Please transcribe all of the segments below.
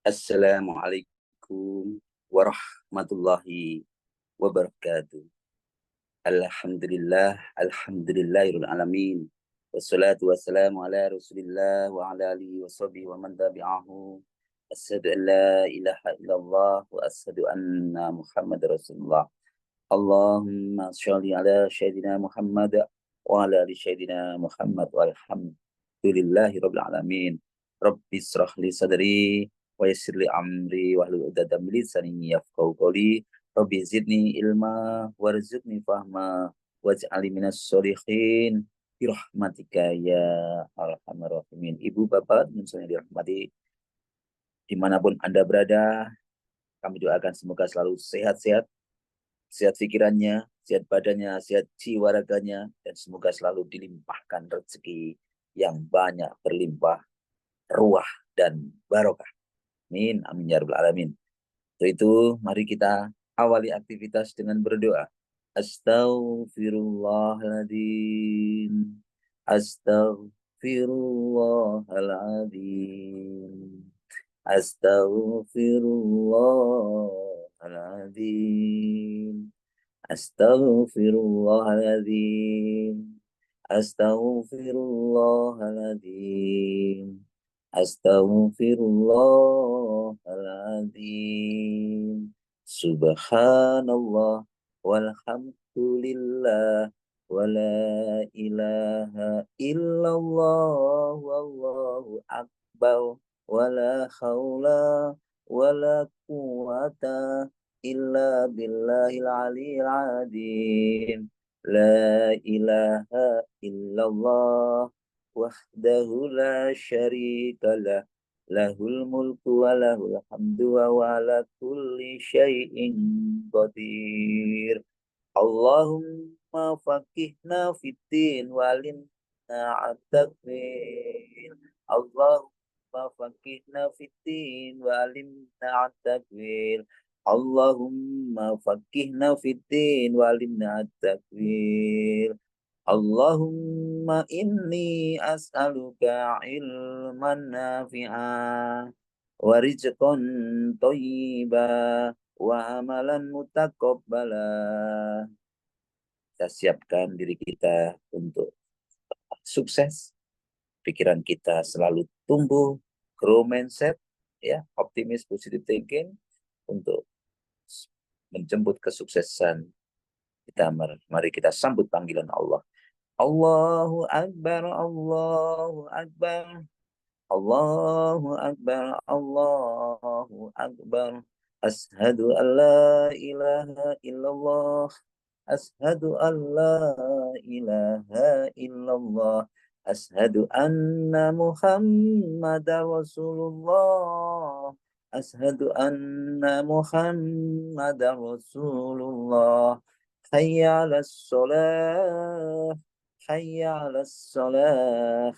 Assalamualaikum warahmatullahi wabarakatuh. Alhamdulillahirabbil alamin. Wassalatu wassalamu ala Rasulillah wa ala alihi washabihi wa man tabi'ahu. Asyhadu an la ilaha illallah wa asyhadu anna Muhammadar Rasulullah. Allahumma sholli ala sayyidina Muhammad wa ala ali sayyidina Muhammad walhamdulillahirabbil alamin. Rabbi israh li sadri wa yassir li amri wahlul 'uqdatam min lisani yafqahu qawli. Rabbi zidni ilma warzuqni fahma waj'alni minas sholihin bi rahmatika ya arhamar rahimin. Ibu bapak yang dirahmati dimanapun Anda berada, kami doakan semoga selalu sehat-sehat, sehat pikirannya, sehat badannya, sehat jiwa raganya, dan semoga selalu dilimpahkan rezeki yang banyak, berlimpah, ruah, dan barokah. Amin, amin ya rabbal alamin. Untuk itu, mari kita awali aktivitas dengan berdoa. Astaghfirullahaladzim. Astaghfirullahaladzim. Astaghfirullahaladzim. Astaghfirullahaladzim. Astaghfirullahaladzim. Astaghfirullahaladzim. Subhanallah walhamdulillah wa la ilaha illallah wallahu akbar wa la khawla wa la quwata illa billahil aliyyil azim. La ilaha illallah wahdahu la syarika lah, lahul mulku wa lahul hamdu wa ala kulli syai'in qadir. Allahumma faqihna fiddin walimna at-takwil. Allahumma faqihna fiddin walimna at-takwil. Allahumma faqihna fiddin walimna at-takwil. Allahumma inni as'aluka ilman nafi'a wa rizqan thayyiba wa amalan mutaqabbala. Kita siapkan diri kita untuk sukses. Pikiran kita selalu tumbuh, grow mindset, ya, optimis, positive thinking untuk menjemput kesuksesan. Mari kita sambut panggilan Allah. Allahu Akbar, Allahu Akbar, Allahu Akbar, Allahu Akbar. Ashhadu an la ilaha illallah, ashhadu an la ilaha illallah, ashhadu anna Muhammadar Rasulullah, ashhadu anna Muhammadar Rasulullah. Hayya 'alas shalah, hayya 'alas shalah,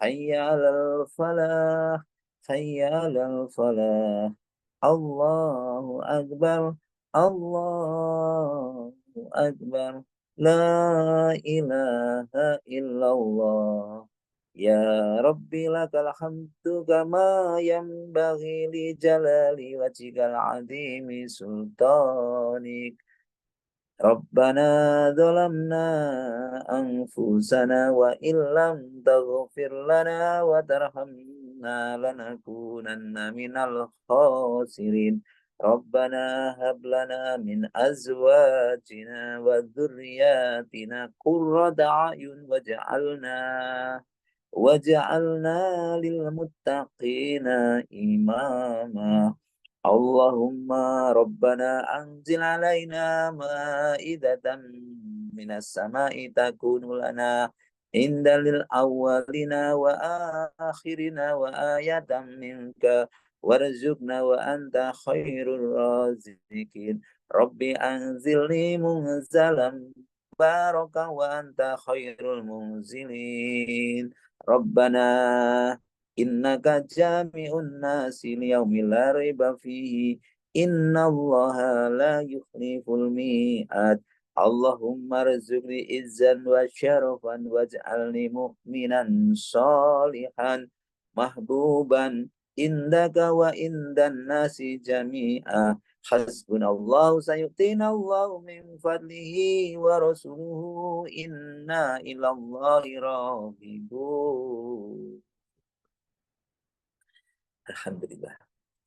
hayya 'alal falah, hayya 'alal falah. Allahu Akbar, Allahu Akbar. La ilaha illallah. Ya Rabbi lakal hamdu kama yanbaghi li jalali wajhikal 'azimi sultanik. Rabbana zalamna anfusana wa illam taghfir lana wa tarhamna lanakunanna minal khasirin. Rabbana hab lana min azwajina wa dhurriyyatina qurrata a'yun waj'alna lil muttaqina imama. Allahumma Rabbana anzil alaina ma'idatan minas sama'i takunu lana indalil awwalina wa akhirina wa ayatan minka warzuqna wa anta khairur raziqin. Rabbi anzilni munzalam baraka wa anta khairul munzilin. Rabbana innaka jami'un nasi liyaumil la raiba fihi innallaha la yukhliful mi'ad. Allahumma rzuqni izzan wa syarafan waj'alni mu'minan sholihan mahbuban indaka wa indan nasi jami'a hasbunallahu sayu'tinallahu min fadlihi wa rasuluhu inna ilallahi raghibun. Alhamdulillah.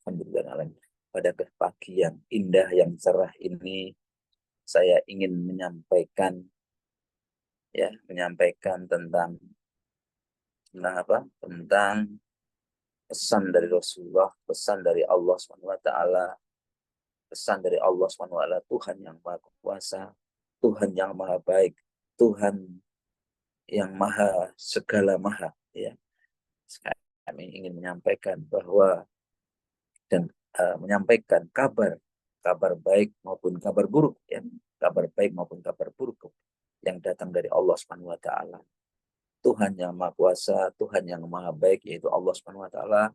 Alhamdulillah. Pada pagi yang indah, yang cerah ini, saya ingin menyampaikan tentang apa? Tentang pesan dari Rasulullah, pesan dari Allah SWT, pesan dari Allah SWT, Tuhan yang Maha Kuasa, Tuhan yang Maha Baik, Tuhan yang Maha Segala Maha. Ya, kami ingin menyampaikan bahwa menyampaikan kabar baik maupun kabar buruk, ya, kabar baik maupun kabar buruk yang datang dari Allah Subhanahu wa taala. Tuhan yang Maha Kuasa, Tuhan yang Maha Baik, yaitu Allah Subhanahu wa taala,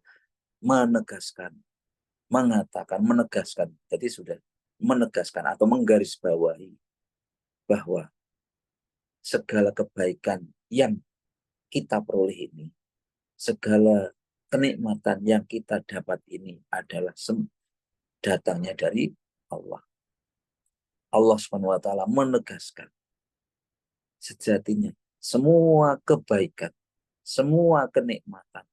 menegaskan, menegaskan. Jadi sudah menegaskan atau menggarisbawahi bahwa segala kebaikan yang kita peroleh ini, segala kenikmatan yang kita dapat ini adalah datangnya dari Allah. Allah Subhanahu wa taala menegaskan sejatinya semua kebaikan, semua kenikmatan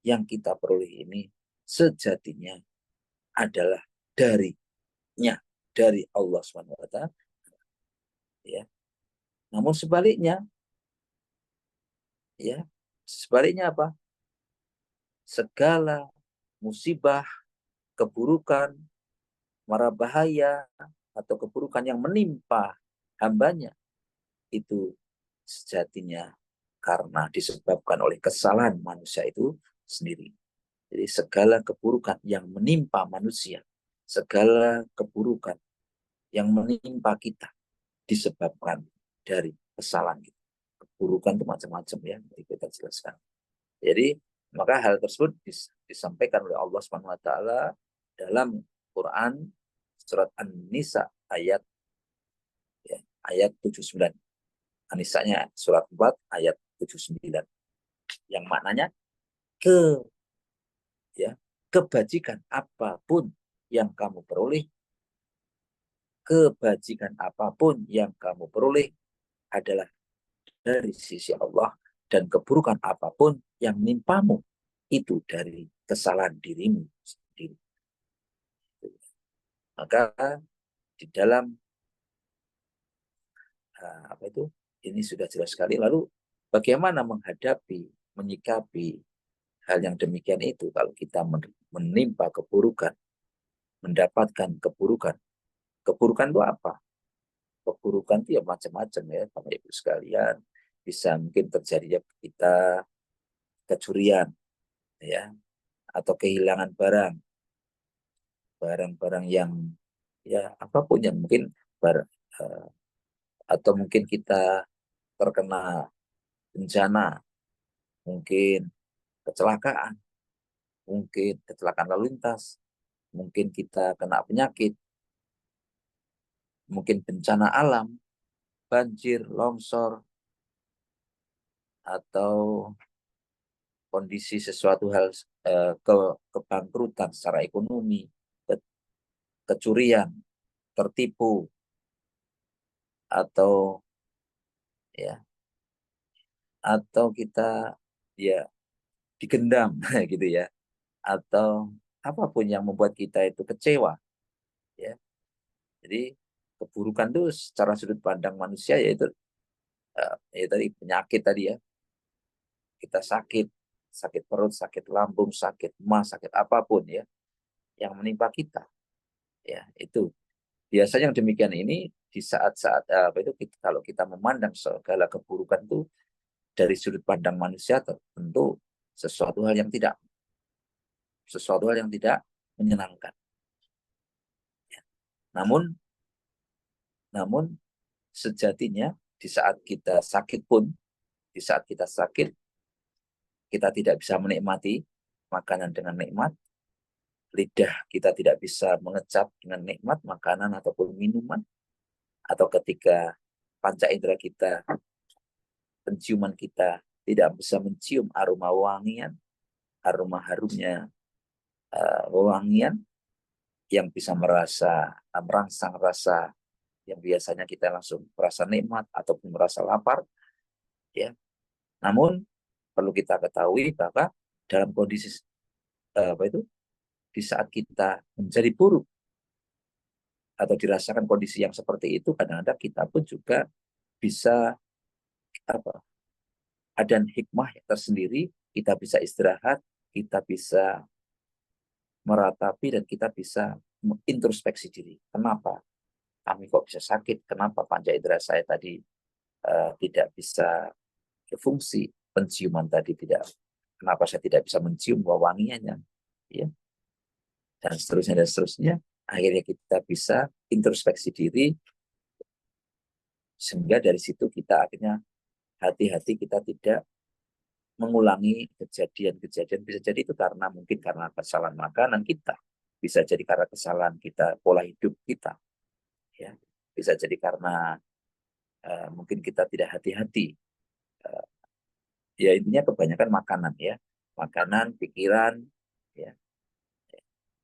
yang kita peroleh ini sejatinya adalah dari Allah Subhanahu wa taala. Ya. Namun sebaliknya, ya, sebaliknya apa? Segala musibah, keburukan, mara bahaya atau keburukan yang menimpa hambanya itu sejatinya karena disebabkan oleh kesalahan manusia itu sendiri. Jadi segala keburukan yang menimpa manusia, segala keburukan yang menimpa kita disebabkan dari kesalahan kita. Keburukan itu macam-macam, ya, kita jelaskan. Jadi maka hal tersebut disampaikan oleh Allah Subhanahu wa taala dalam Quran surat An-Nisa ayat 79. An-Nisa'nya surat 4 ayat 79. Yang maknanya kebajikan apapun yang kamu peroleh, kebajikan apapun yang kamu peroleh adalah dari sisi Allah, dan keburukan apapun yang menimpamu itu dari kesalahan dirimu sendiri. Maka di dalam ini sudah jelas sekali. Lalu bagaimana menyikapi hal yang demikian itu kalau kita menimpa keburukan, mendapatkan keburukan. Keburukan itu apa? Keburukan itu ya macam-macam, ya, Bapak Ibu sekalian. Bisa mungkin terjadi kita kecurian, ya, atau kehilangan barang-barang yang, ya, apapun yang mungkin atau mungkin kita terkena bencana, mungkin kecelakaan lalu lintas, mungkin kita kena penyakit, mungkin bencana alam, banjir, longsor, atau kondisi sesuatu hal kebangkrutan secara ekonomi, kecurian, tertipu, atau kita digendam gitu, ya, atau apapun yang membuat kita itu kecewa, ya. Jadi keburukan itu secara sudut pandang manusia yaitu tadi penyakit tadi, ya. Kita sakit perut, sakit lambung, sakit mah, sakit apapun, ya, yang menimpa kita, ya, itu biasanya yang demikian ini di saat-saat kalau kita memandang segala keburukan itu dari sudut pandang manusia, tentu sesuatu hal yang tidak menyenangkan. Ya. Namun sejatinya di saat kita sakit kita tidak bisa menikmati makanan dengan nikmat, lidah kita tidak bisa mengecap dengan nikmat makanan ataupun minuman, atau ketika panca indera kita, penciuman kita tidak bisa mencium aroma wangian, aroma harumnya wewangian yang bisa merangsang rasa yang biasanya kita langsung merasa nikmat ataupun merasa lapar, ya. Namun perlu kita ketahui bahwa dalam kondisi di saat kita menjadi buruk atau dirasakan kondisi yang seperti itu, kadang-kadang kita pun juga bisa apa? Ada hikmah tersendiri, kita bisa istirahat, kita bisa meratapi dan kita bisa introspeksi diri. Kenapa kami kok bisa sakit? Kenapa panca indera saya tadi tidak bisa berfungsi? Penciuman tadi tidak. Kenapa saya tidak bisa mencium wangiannya? Ya, dan seterusnya. Akhirnya kita bisa introspeksi diri, sehingga dari situ kita akhirnya hati-hati kita tidak mengulangi kejadian-kejadian. Bisa jadi itu mungkin karena kesalahan makanan kita, bisa jadi karena kesalahan kita pola hidup kita, ya, bisa jadi karena mungkin kita tidak hati-hati, ya intinya kebanyakan makanan, ya, makanan, pikiran, ya,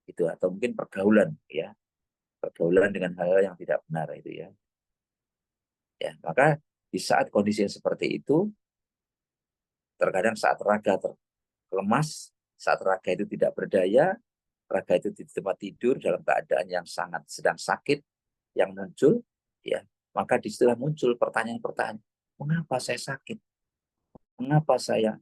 itu, atau mungkin pergaulan, ya, pergaulan dengan hal yang tidak benar itu, ya. Ya, maka di saat kondisi yang seperti itu, terkadang saat raga lemas, saat raga itu tidak berdaya, raga itu di tempat tidur dalam keadaan yang sangat sedang sakit, yang muncul, ya, maka disitulah muncul pertanyaan-pertanyaan, mengapa saya sakit, mengapa saya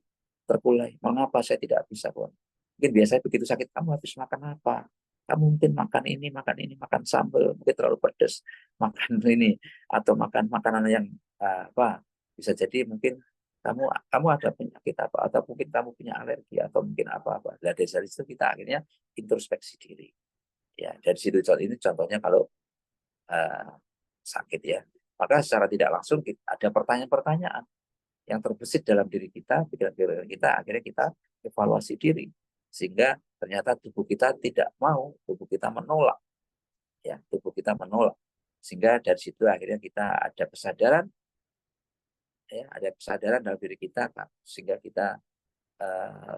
terkulai, mengapa saya tidak bisa pulang. Mungkin biasanya begitu sakit, kamu habis makan apa, kamu mungkin makan ini, makan sambal, mungkin terlalu pedas, makan ini, atau makan makanan yang apa, bisa jadi mungkin kamu ada penyakit apa, atau mungkin kamu punya alergi, atau mungkin apa-apa. Nah, dari situ kita akhirnya introspeksi diri. Ya, dari situ ini contohnya kalau sakit, ya. Maka secara tidak langsung ada pertanyaan-pertanyaan yang terbesit dalam diri kita, pikiran-pikiran kita, akhirnya kita evaluasi diri. Sehingga ternyata tubuh kita tidak mau, tubuh kita menolak. Ya, tubuh kita menolak. Sehingga dari situ akhirnya kita ada kesadaran, ya, ada kesadaran dalam diri kita, sehingga kita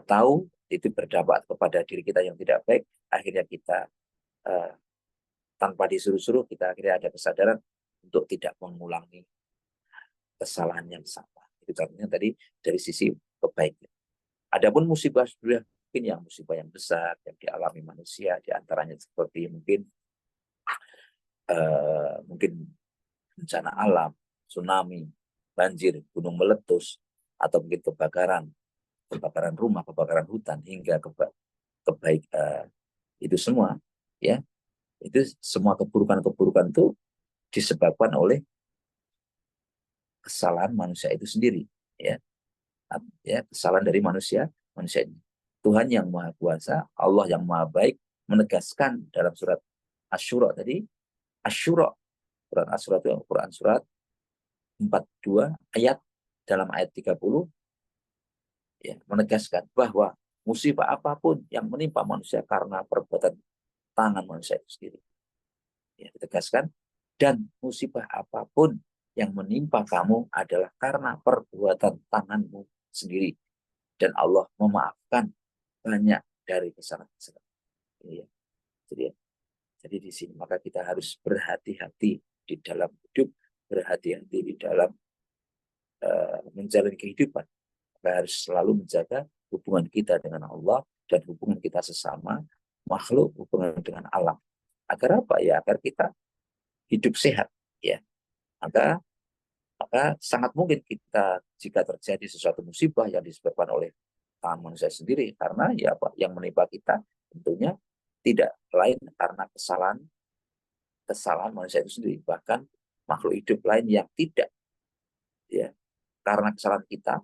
tahu itu berdampak kepada diri kita yang tidak baik, akhirnya kita tanpa disuruh-suruh kita akhirnya ada kesadaran untuk tidak mengulangi kesalahan yang sama. Itu contohnya tadi dari sisi kebaikan. Adapun musibah sudah mungkin yang musibah yang besar yang dialami manusia, diantaranya seperti mungkin bencana alam, tsunami, banjir, gunung meletus, atau mungkin kebakaran rumah, kebakaran hutan, hingga kebaik itu semua, ya, itu semua keburukan-keburukan itu disebabkan oleh kesalahan manusia itu sendiri, ya, kesalahan dari manusia ini. Tuhan yang Maha Kuasa, Allah yang Maha Baik menegaskan dalam surat Asy-Syura tadi, Asy-Syura, Quran Asy-Syura itu Quran surat 42 ayat, dalam ayat 30, ya, menegaskan bahwa musibah apapun yang menimpa manusia karena perbuatan tangan manusia itu sendiri. Ya, ditegaskan, dan musibah apapun yang menimpa kamu adalah karena perbuatan tanganmu sendiri. Dan Allah memaafkan banyak dari kesalahan-kesalahan. Ya. Jadi, jadi di sini maka kita harus berhati-hati di dalam hidup, berhati-hati di dalam menjalani kehidupan. Kita harus selalu menjaga hubungan kita dengan Allah dan hubungan kita sesama makhluk, hubungan dengan alam. Agar apa, ya? Agar kita hidup sehat, ya. Maka sangat mungkin kita, jika terjadi sesuatu musibah yang disebabkan oleh tangan manusia sendiri, karena ya apa yang menimpa kita tentunya tidak lain karena kesalahan manusia itu sendiri, bahkan makhluk hidup lain yang tidak, ya, karena kesalahan kita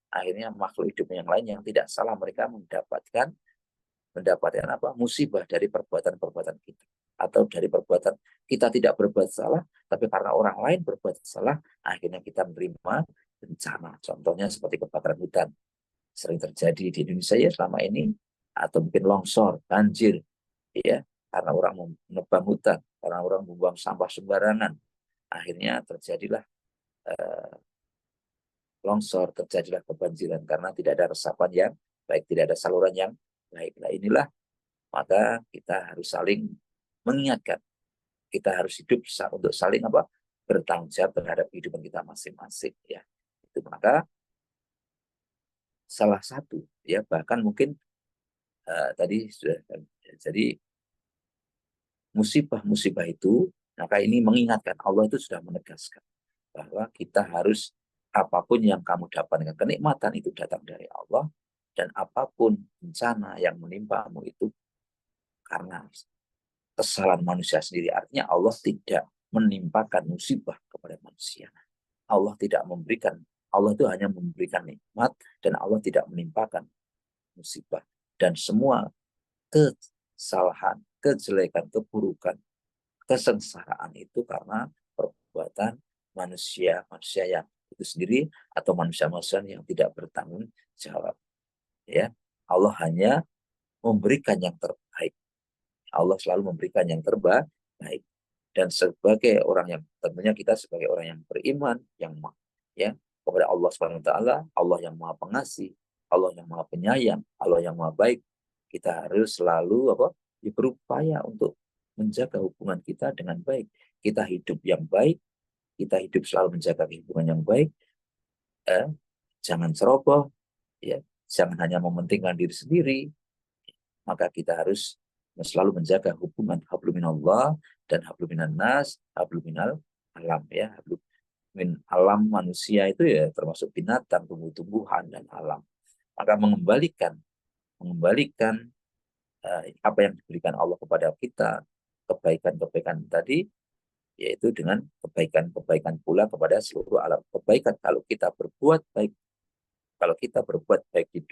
akhirnya makhluk hidup yang lain yang tidak salah, mereka mendapatkan apa, musibah dari perbuatan-perbuatan kita, atau dari perbuatan kita tidak berbuat salah, tapi karena orang lain berbuat salah, akhirnya kita menerima bencana. Contohnya seperti kebakaran hutan sering terjadi di Indonesia, ya, selama ini, atau mungkin longsor, banjir, ya, karena orang menebang hutan, karena orang membuang sampah sembarangan, akhirnya terjadilah longsor, terjadilah kebanjiran karena tidak ada resapan yang baik, tidak ada saluran yang Baiklah, inilah maka kita harus saling mengingatkan. Kita harus hidup untuk saling bertanggung jawab terhadap kehidupan kita masing-masing, ya. Itu maka salah satu, ya, bahkan mungkin tadi sudah, jadi musibah-musibah itu, maka ini mengingatkan, Allah itu sudah menegaskan bahwa kita harus, apapun yang kamu dapatkan kenikmatan itu datang dari Allah, dan apapun bencana yang menimpamu itu karena kesalahan manusia sendiri. Artinya Allah tidak menimpakan musibah kepada manusia. Allah tidak memberikan, Allah itu hanya memberikan nikmat, dan Allah tidak menimpakan musibah. Dan semua kesalahan, kejelekan, keburukan, kesengsaraan itu karena perbuatan manusia yang itu sendiri, atau manusia-manusia yang tidak bertanggung jawab. Ya, Allah hanya memberikan yang terbaik. Allah selalu memberikan yang terbaik. Dan sebagai orang yang, tentunya kita sebagai orang yang beriman, yang ya kepada Allah Subhanahu wa taala, Allah yang Maha Pengasih, Allah yang Maha Penyayang, Allah yang Maha Baik, kita harus selalu berupaya untuk menjaga hubungan kita dengan baik. Kita hidup yang baik, kita hidup selalu menjaga hubungan yang baik, jangan ceroboh, ya, jangan hanya mementingkan diri sendiri, maka kita harus selalu menjaga hubungan habluminallah dan habluminannas, habluminal alam, ya. Hablumin alam manusia itu ya termasuk binatang, tumbuh-tumbuhan dan alam. Maka mengembalikan apa yang diberikan Allah kepada kita, kebaikan-kebaikan tadi, yaitu dengan kebaikan-kebaikan pula kepada seluruh alam. Kebaikan kalau kita berbuat baik, kalau kita berbuat baik di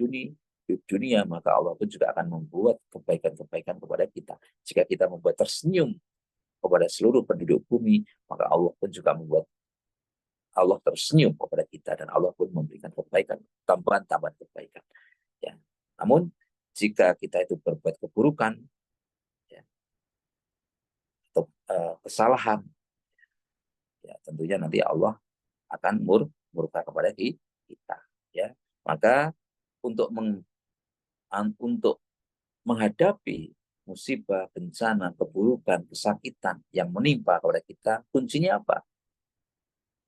dunia, maka Allah pun juga akan membuat kebaikan-kebaikan kepada kita. Jika kita membuat tersenyum kepada seluruh penduduk bumi, maka Allah pun juga membuat Allah tersenyum kepada kita, dan Allah pun memberikan kebaikan, tambahan-tambahan kebaikan. Ya. Namun jika kita itu berbuat keburukan, ya, atau kesalahan, ya, tentunya nanti Allah akan murka kepada kita. Ya. Maka untuk untuk menghadapi musibah, bencana, keburukan, kesakitan yang menimpa kepada kita, kuncinya apa?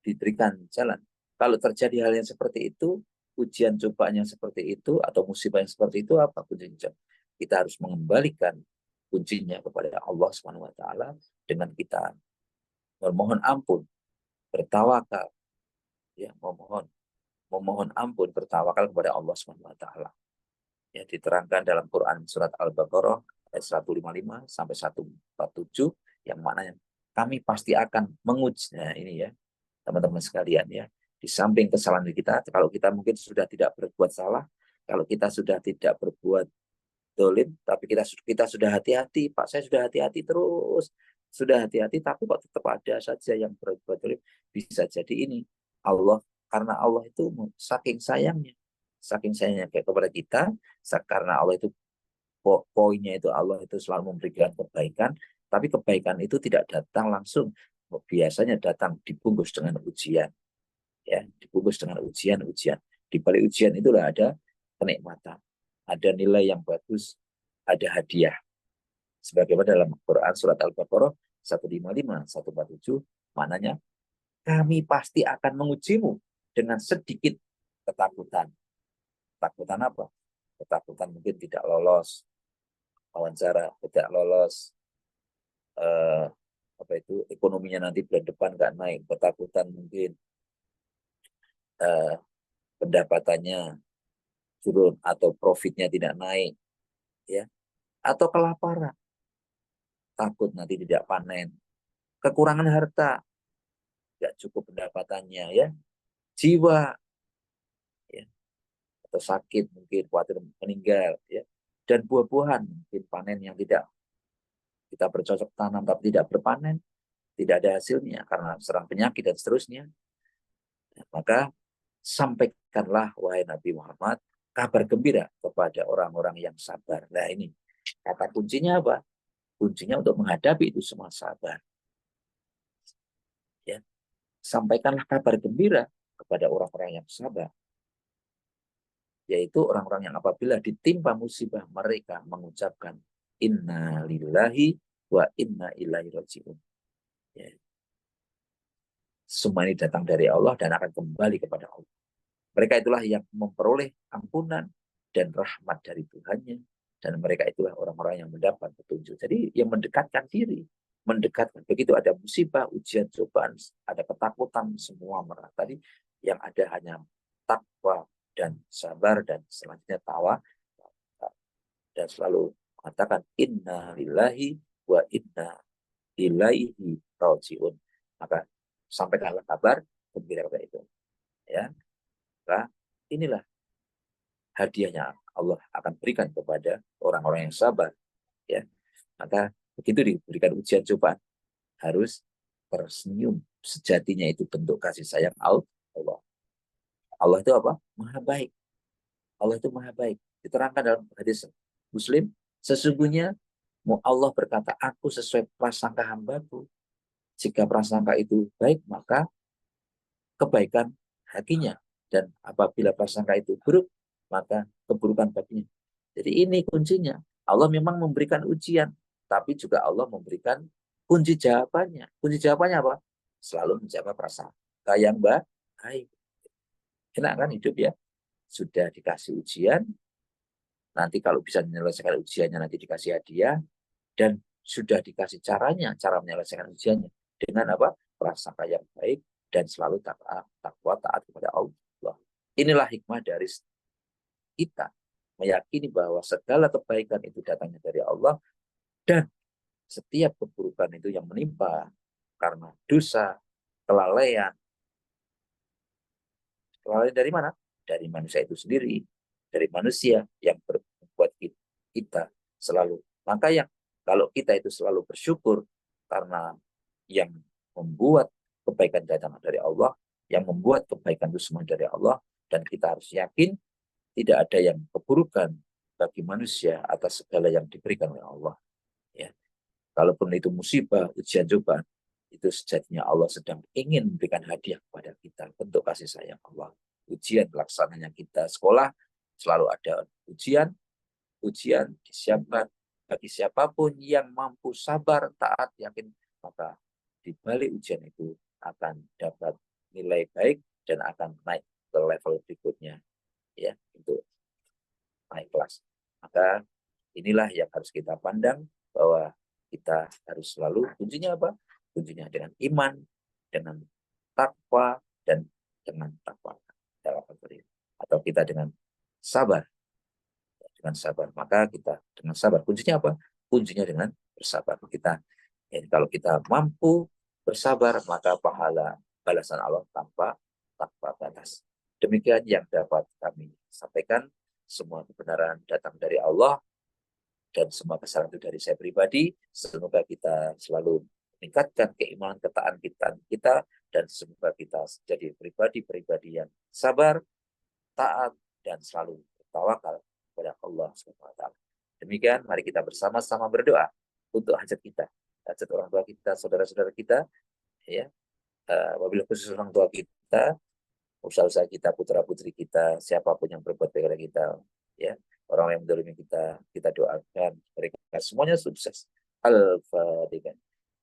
Diberikan jalan. Kalau terjadi hal yang seperti itu, ujian cobaan yang seperti itu, atau musibah yang seperti itu, apa kuncinya? Kita harus mengembalikan kuncinya kepada Allah Subhanahu wa taala dengan kita memohon ampun, bertawakal, ya, memohon ampun, bertawakal kepada Allah Subhanahu wa taala. Ya, diterangkan dalam Quran surat Al-Baqarah ayat 155 sampai 147, yang mana kami pasti akan menguji. Nah, ini ya, teman-teman sekalian, ya. Di samping kesalahan kita, kalau kita mungkin sudah tidak berbuat salah, kalau kita sudah tidak berbuat dolim, tapi kita sudah hati-hati, Pak, saya sudah hati-hati terus, sudah hati-hati, tapi kok tetap ada saja yang berbuat dolim. Bisa jadi ini Allah, karena Allah itu saking sayangnya kayak kepada kita, karena Allah itu, poinnya itu Allah itu selalu memberikan kebaikan, tapi kebaikan itu tidak datang langsung, biasanya datang dibungkus dengan ujian, ya, dibungkus dengan ujian. Di balik ujian itulah ada kenikmatan, ada nilai yang bagus, ada hadiah. Sebagaimana dalam Quran surat Al-Baqarah 155 147, maknanya kami pasti akan mengujimu dengan sedikit ketakutan. Ketakutan apa? Ketakutan mungkin tidak lolos wawancara, tidak lolos ekonominya nanti bulan depan nggak naik, ketakutan mungkin pendapatannya turun atau profitnya tidak naik, ya, atau kelaparan, takut nanti tidak panen, kekurangan harta, tidak cukup pendapatannya, ya, jiwa, ya, atau sakit mungkin, khawatir meninggal, ya, dan buah-buahan mungkin panen yang tidak kita bercocok tanam tapi tidak berpanen, tidak ada hasilnya karena serang penyakit dan seterusnya. Maka sampaikanlah wahai Nabi Muhammad kabar gembira kepada orang-orang yang sabar. Nah, ini kata kuncinya apa? Kuncinya untuk menghadapi itu semua sabar. Ya, sampaikanlah kabar gembira kepada orang-orang yang sabar. yaitu orang-orang yang apabila ditimpa musibah mereka mengucapkan inna lillahi wa inna ilaihi rajiun. Ya. Semua ini datang dari Allah dan akan kembali kepada Allah. Mereka itulah yang memperoleh ampunan dan rahmat dari Tuhannya. Dan mereka itulah orang-orang yang mendapat petunjuk. Jadi yang mendekatkan diri. Mendekatkan. Begitu ada musibah, ujian, cobaan, ada ketakutan, semua merah. Tadi yang ada hanya takwa dan sabar dan selanjutnya tawa. Dan selalu mengatakan inna lillahi wa inna ilaihi rajiun. Maka sampaikanlah kabar gembira kepada itu. Ya, maka inilah hadiahnya Allah akan berikan kepada orang-orang yang sabar. Ya, maka begitu diberikan ujian cobaan harus tersenyum. Sejatinya itu bentuk kasih sayang Allah. Allah itu apa? Maha baik. Allah itu maha baik. Diterangkan dalam hadis Muslim, sesungguhnya Allah berkata, aku sesuai prasangka hambaku. Jika prasangka itu baik, maka kebaikan hatinya. Dan apabila prasangka itu buruk, maka keburukan baginya. Jadi ini kuncinya. Allah memang memberikan ujian, tapi juga Allah memberikan kunci jawabannya. Kunci jawabannya apa? Selalu menjaga prasangka yang baik. Enak kan hidup ya? Sudah dikasih ujian, nanti kalau bisa menyelesaikan ujiannya nanti dikasih hadiah, dan sudah dikasih caranya, cara menyelesaikan ujiannya. Dengan apa? Prasangka yang baik dan selalu takwa taat kepada Allah. Inilah hikmah dari kita meyakini bahwa segala kebaikan itu datangnya dari Allah dan setiap keburukan itu yang menimpa karena dosa, kelalaian. Kelalaian dari mana? Dari manusia itu sendiri, dari manusia yang membuat kita selalu. Maka yang kalau kita itu selalu bersyukur karena yang membuat kebaikan datang dari Allah, yang membuat kebaikan itu semua dari Allah, dan kita harus yakin tidak ada yang keburukan bagi manusia atas segala yang diberikan oleh Allah. Ya. Kalaupun itu musibah, ujian cobaan, itu sejatinya Allah sedang ingin memberikan hadiah kepada kita bentuk kasih sayang Allah. Ujian pelaksananya kita sekolah selalu ada ujian, ujian disiapkan bagi siapapun yang mampu sabar, taat, yakin, maka di balik ujian itu akan dapat nilai baik dan akan naik ke level berikutnya ya untuk naik kelas. Maka inilah yang harus kita pandang bahwa kita harus selalu kuncinya apa? Kuncinya dengan iman, dengan takwa dan dengan takwa dalam atau kita dengan sabar, dengan sabar. Maka kita dengan sabar. Kuncinya apa? Kuncinya dengan bersabar. Kita kalau kita mampu bersabar, maka pahala balasan Allah tanpa batas. Demikian yang dapat kami sampaikan. Semua kebenaran datang dari Allah dan semua kesalahan itu dari saya pribadi. Semoga kita selalu meningkatkan keimanan ketaatan kita dan semoga kita jadi pribadi-pribadi yang sabar, taat dan selalu bertawakal kepada Allah Subhanahu wa taala. Demikian mari kita bersama-sama berdoa untuk hajat kita, hajat orang tua kita, saudara-saudara kita, ya. Wabil khusus orang tua kita, usaha-usaha kita, putra-putri kita, siapapun yang berbuat baik kepada kita, ya, orang yang mendolimi kita doakan mereka semuanya sukses. Al-Fatihah.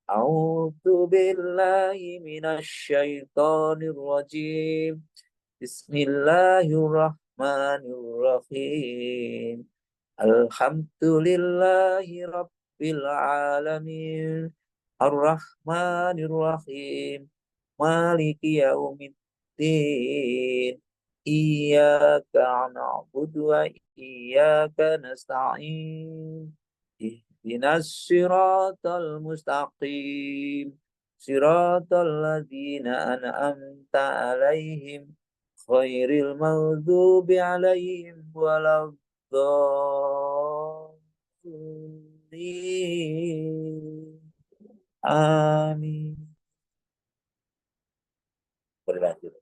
A'udzu billahi minasyaitonir rajim. Bismillahirrahmanirrahim. Alhamdulillahi rabbil alamin. Ar-Rahmanir-Rahim. Maliki yaumiddin. Iyyaka na'budu wa iyyaka nasta'in. Ihdinas siratal mustaqim. Siratal ladzina an'amta 'alaihim ghairil maghdubi 'alaihim waladdallin. Amin. Berlanjut.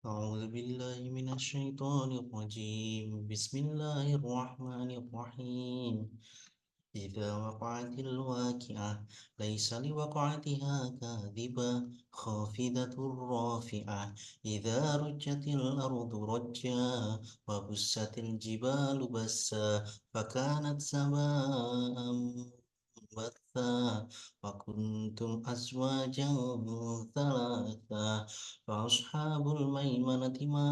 أعوذ بالله من الشيطان الرجيم بسم الله الرحمن الرحيم إذا وقعت الواقعة ليس لوقعتها كاذبة خافضة رافعة إذا رجت الأرض رجا وبست الجبال بسا فكانت سواء بثا وكنتم أزواجا ثلاثا فأصحاب الميمنة ما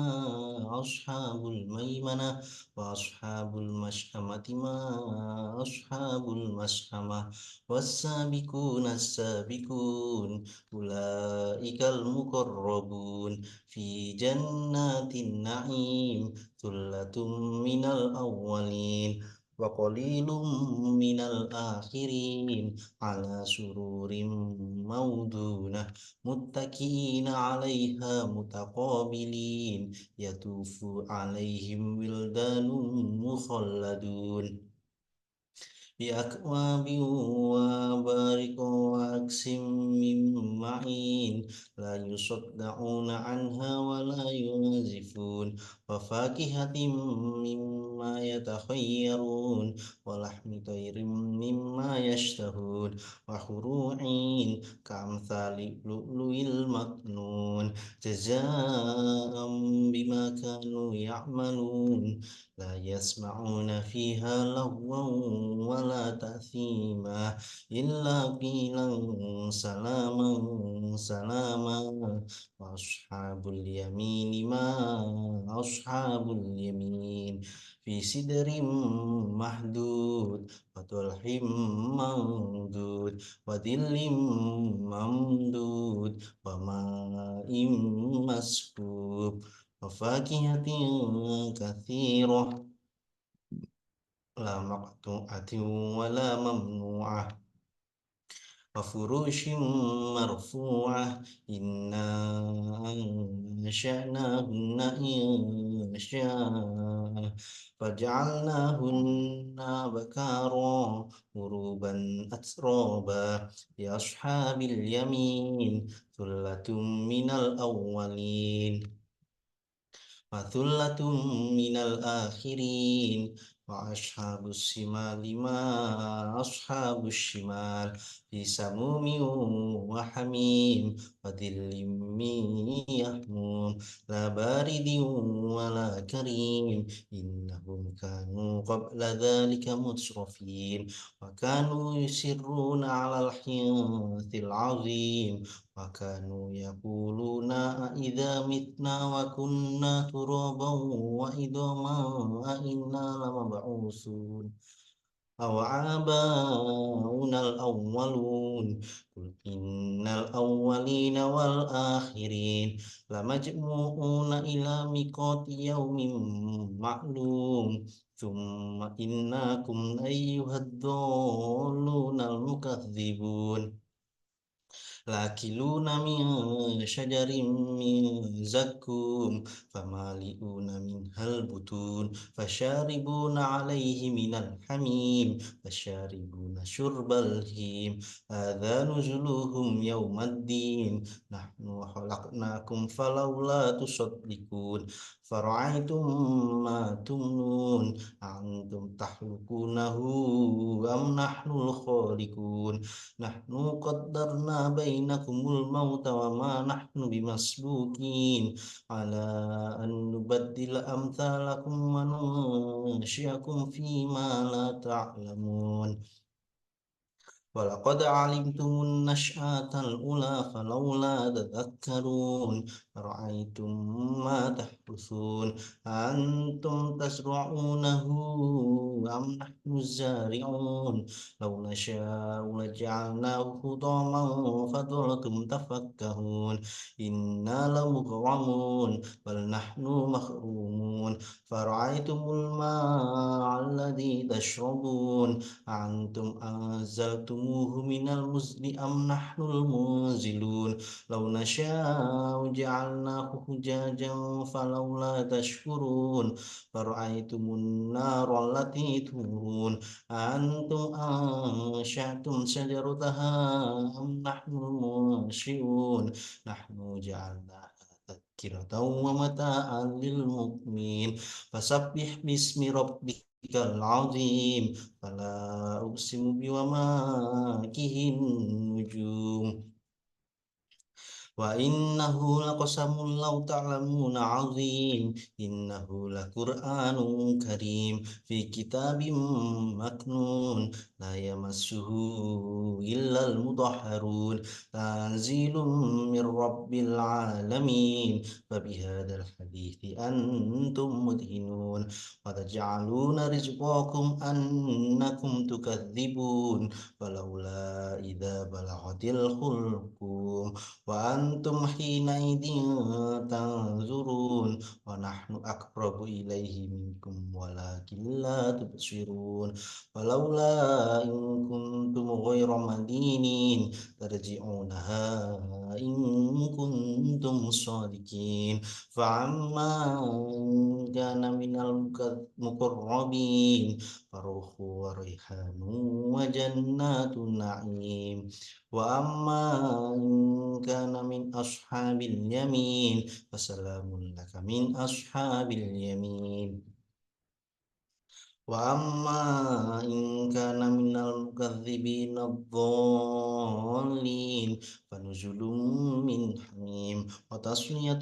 أصحاب الميمنة وأصحاب المشأمة ما أصحاب المشأمة والسابقون السابقون أولئك المقربون في جنات النعيم ثلة من الأولين وقليل من الآخرين على سرور موضونة متكئين عليها متقابلين يطوف عليهم ولدان مخلدون بأكواب وأبارك وأكس من معين لا يصدعون عنها ولا ينزفون وفاكهة مما يتخيرون ولحم طير مما يشتهون وحور عين كأمثال اللؤلؤ المكنون جزاء بما كانوا يعملون لا يسمعون فيها لغوا ولا تأثيما إلا قيلا سلاما سلاما وأصحاب اليمين ما أصحاب اليمين في سدر محدود وطلح منضود وظل ممدود وماء مسكوب وفاكهة كثيرة لا مقطوعة ولا ممنوعة وفروش مرفوعة إنا أنشأناهن إنشاء فجعلناهن بكارا عربا أترابا لأصحاب اليمين ثلة من الأولين وثلة من الآخرين وأصحاب الشمال ما أصحاب الشمال في سموم وحميم وظل من يحموم لا بارد ولا كريم إنهم كانوا قبل ذلك مترفين وكانوا يسرون على الحنث العظيم وكانوا يقولون أإذا متنا وكنا ترابا وعظاما أإنا لمبعوثون أو آباؤنا الأولون قل إن الأولين والآخرين لمجموعون إلى ميقات يوم معلوم ثم إنكم أيها الضالون المكذبون لآكلون من شجر من زقوم فمالئون منها البطون فشاربون عليه من الحميم فشاربون شرب الهيم هذا نزلهم يوم الدين نحن خلقناكم فلولا تصدقون فرأيتم ما تمنون أنتم تخلقونه أم نحن الخالقون نحن قدرنا بينكم الموت وما نحن بمسبوقين على أن نبدل أمثالكم وننشئكم فيما لا تعلمون ولقد علمتم النشأة الأولى فلولا تذكرون رأيتم ما تحدثون أنتم تزرعونه أم نحن الزارعون لو نشاء لجعلناه حطاما فظلتم تفكهون إنا لمغرمون بل نحن محرومون فرأيتم الماء الذي تشربون أأنتم أنزلتموه من المزن أم نحن المنزلون لو نشاء جعلناه حجاجا فلولا تشكرون فرأيتم النار التي تورون أأنتم أنشأتم شجرتها أم نحن المنشئون نحن جعلناها تذكرة ومتاعا للمؤمنين فسبح باسم ربك العظيم فلا أقسم بمواقع النجوم وإنه لقسم لو تعلمون عظيم إنه لقرآن كريم في كتاب مكنون لا يمسه إلا المطهرون تنزيل من رب العالمين فبهذا الحديث أنتم مدهنون وتجعلون رزقكم أنكم تكذبون فلولا إذا بلغت الحلقوم وأنتم حينئذ تنظرون ونحن أقرب إليه منكم ولكن لا تبصرون فلولا إن كنتم غير مدينين ترجعونها إن كنتم صادقين فعما إن كان من المقربين فروح وريحان وجنات النعيم وأما إن كان من أصحاب اليمين فسلام لك من أصحاب اليمين وأما إن كان من المكذبين الضالين فنزل من حميم وتصلية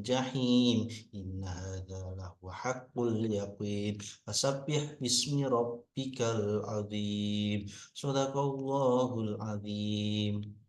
جحيم إن هذا لهو حق اليقين فسبح باسم ربك العظيم صدق الله العظيم